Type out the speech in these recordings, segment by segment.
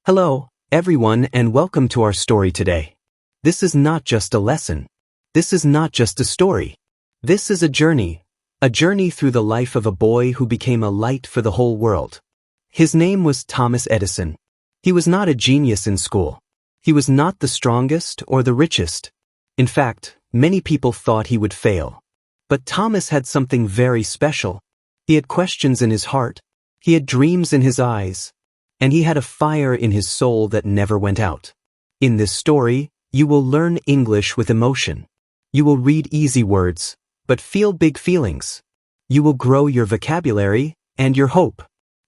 Hello, everyone, and welcome to our story today. This is not just a lesson. This is not just a story. This is a journey through the life of a boy who became a light for the whole world. His name was Thomas Edison. He was not a genius in school. He was not the strongest or the richest. In fact, many people thought he would fail. But Thomas had something very special. He had questions in his heart. He had dreams in his eyes. And he had a fire in his soul that never went out. In this story, you will learn English with emotion. You will read easy words, but feel big feelings. You will grow your vocabulary and your hope.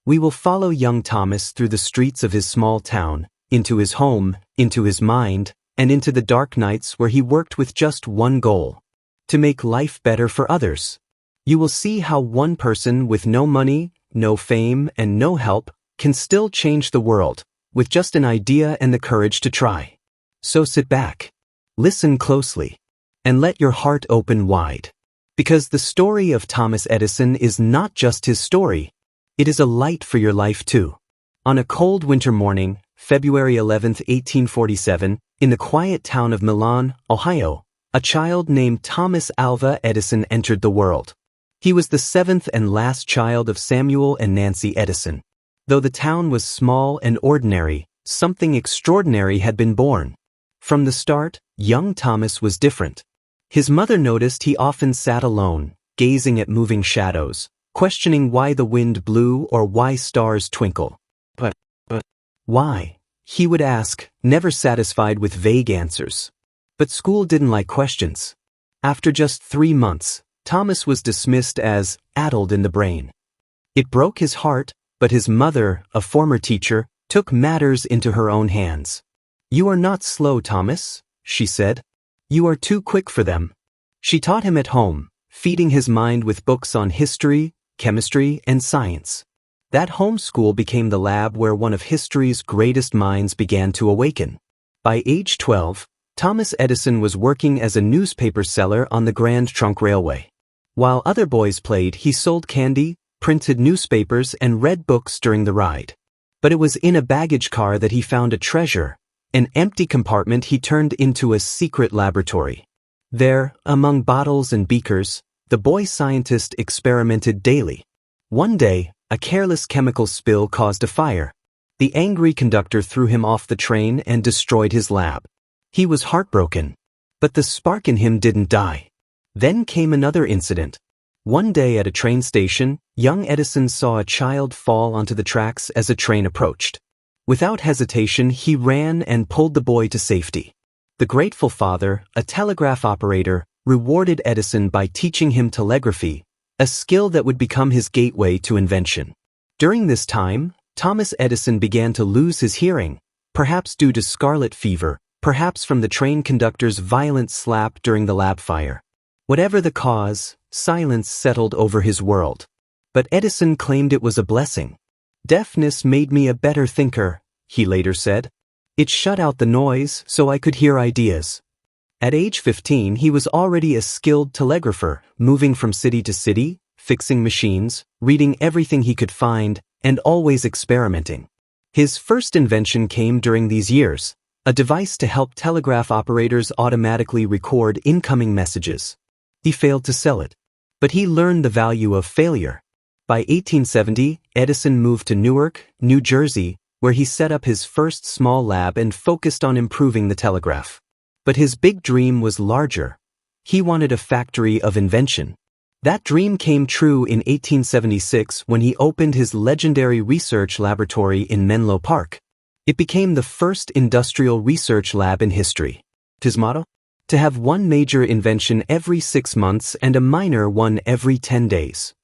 We will follow young Thomas through the streets of his small town, into his home, into his mind, and into the dark nights where he worked with just one goal: to make life better for others. You will see how one person with no money, no fame, and no help can still change the world, with just an idea and the courage to try. So sit back, listen closely, and let your heart open wide. Because the story of Thomas Edison is not just his story, it is a light for your life too. On a cold winter morning, February 11, 1847, in the quiet town of Milan, Ohio, a child named Thomas Alva Edison entered the world. He was the seventh and last child of Samuel and Nancy Edison. Though the town was small and ordinary, something extraordinary had been born. From the start, young Thomas was different. His mother noticed he often sat alone, gazing at moving shadows, questioning why the wind blew or why stars twinkle. But why? He would ask, never satisfied with vague answers. But school didn't like questions. After just 3 months, Thomas was dismissed as addled in the brain. It broke his heart. But his mother, a former teacher, took matters into her own hands. "You are not slow, Thomas," she said. "You are too quick for them." She taught him at home, feeding his mind with books on history, chemistry, and science. That home school became the lab where one of history's greatest minds began to awaken. By age 12, Thomas Edison was working as a newspaper seller on the Grand Trunk Railway. While other boys played, he sold candy, printed newspapers, and read books during the ride. But it was in a baggage car that he found a treasure, an empty compartment he turned into a secret laboratory. There, among bottles and beakers, the boy scientist experimented daily. One day, a careless chemical spill caused a fire. The angry conductor threw him off the train and destroyed his lab. He was heartbroken. But the spark in him didn't die. Then came another incident. One day at a train station, young Edison saw a child fall onto the tracks as a train approached. Without hesitation, he ran and pulled the boy to safety. The grateful father, a telegraph operator, rewarded Edison by teaching him telegraphy, a skill that would become his gateway to invention. During this time, Thomas Edison began to lose his hearing, perhaps due to scarlet fever, perhaps from the train conductor's violent slap during the lab fire. Whatever the cause, silence settled over his world. But Edison claimed it was a blessing. "Deafness made me a better thinker," he later said. "It shut out the noise so I could hear ideas." At age 15, he was already a skilled telegrapher, moving from city to city, fixing machines, reading everything he could find, and always experimenting. His first invention came during these years, a device to help telegraph operators automatically record incoming messages. He failed to sell it. But he learned the value of failure. By 1870, Edison moved to Newark, New Jersey, where he set up his first small lab and focused on improving the telegraph. But his big dream was larger. He wanted a factory of invention. That dream came true in 1876 when he opened his legendary research laboratory in Menlo Park. It became the first industrial research lab in history. His motto? To have one major invention every 6 months and a minor one every 10 days.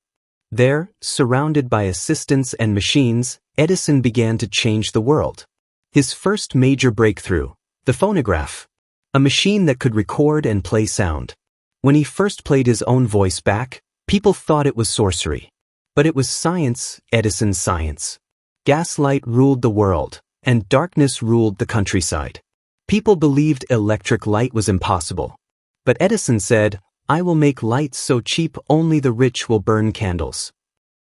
There, surrounded by assistants and machines, Edison began to change the world. His first major breakthrough, the phonograph, a machine that could record and play sound. When he first played his own voice back, people thought it was sorcery. But it was science, Edison's science. Gaslight ruled the world, and darkness ruled the countryside. People believed electric light was impossible. But Edison said, "I will make lights so cheap only the rich will burn candles."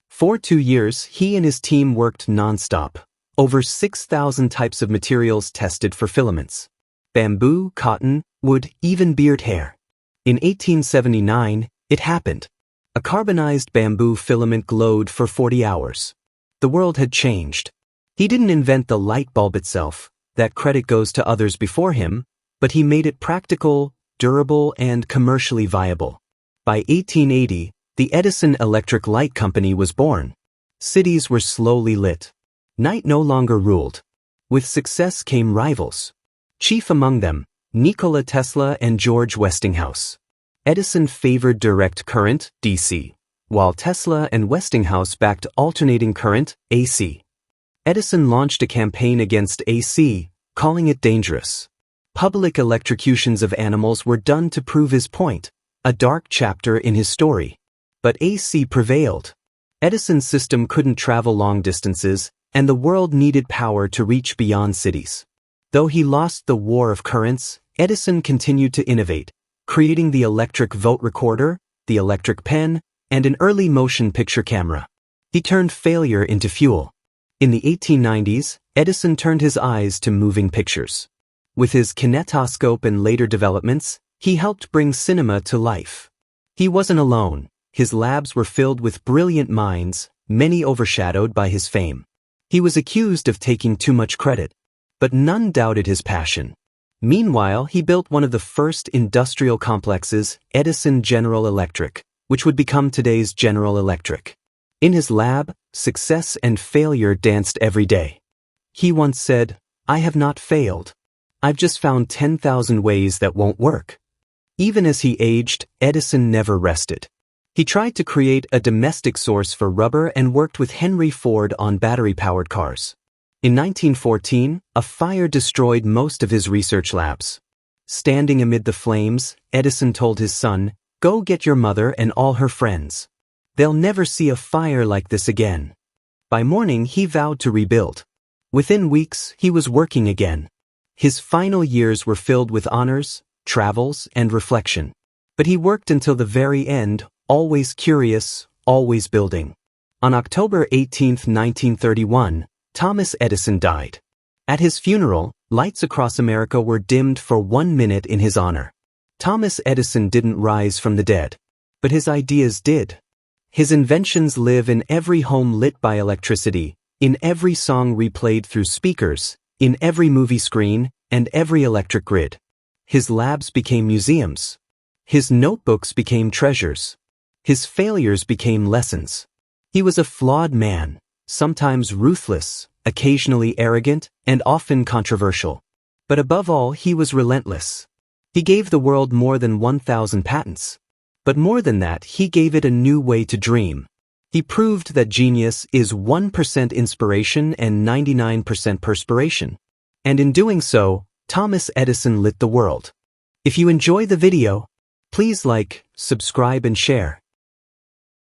For 2 years, he and his team worked non-stop, Over 6,000 types of materials tested for filaments. Bamboo, cotton, wood, even beard hair. In 1879, it happened. A carbonized bamboo filament glowed for 40 hours. The world had changed. He didn't invent the light bulb itself, that credit goes to others before him, but he made it practical, durable, and commercially viable. By 1880, the Edison Electric Light Company was born. Cities were slowly lit. Night no longer ruled. With success came rivals. Chief among them, Nikola Tesla and George Westinghouse. Edison favored direct current, DC, while Tesla and Westinghouse backed alternating current, AC. Edison launched a campaign against AC, calling it dangerous. Public electrocutions of animals were done to prove his point, a dark chapter in his story. But AC prevailed. Edison's system couldn't travel long distances, and the world needed power to reach beyond cities. Though he lost the war of currents, Edison continued to innovate, creating the electric vote recorder, the electric pen, and an early motion picture camera. He turned failure into fuel. In the 1890s, Edison turned his eyes to moving pictures. With his kinetoscope and later developments, he helped bring cinema to life. He wasn't alone. His labs were filled with brilliant minds, many overshadowed by his fame. He was accused of taking too much credit, but none doubted his passion. Meanwhile, he built one of the first industrial complexes, Edison General Electric, which would become today's General Electric. In his lab, success and failure danced every day. He once said, "I have not failed. I've just found 10,000 ways that won't work." Even as he aged, Edison never rested. He tried to create a domestic source for rubber and worked with Henry Ford on battery-powered cars. In 1914, a fire destroyed most of his research labs. Standing amid the flames, Edison told his son, "Go get your mother and all her friends. They'll never see a fire like this again." By morning, he vowed to rebuild. Within weeks, he was working again. His final years were filled with honors, travels, and reflection. But he worked until the very end, always curious, always building. On October 18, 1931, Thomas Edison died. At his funeral, lights across America were dimmed for 1 minute in his honor. Thomas Edison didn't rise from the dead, but his ideas did. His inventions live in every home lit by electricity, in every song replayed through speakers, in every movie screen, and every electric grid. His labs became museums. His notebooks became treasures. His failures became lessons. He was a flawed man, sometimes ruthless, occasionally arrogant, and often controversial. But above all, he was relentless. He gave the world more than 1,000 patents. But more than that, he gave it a new way to dream. He proved that genius is 1% inspiration and 99% perspiration. And in doing so, Thomas Edison lit the world. If you enjoy the video, please like, subscribe, and share.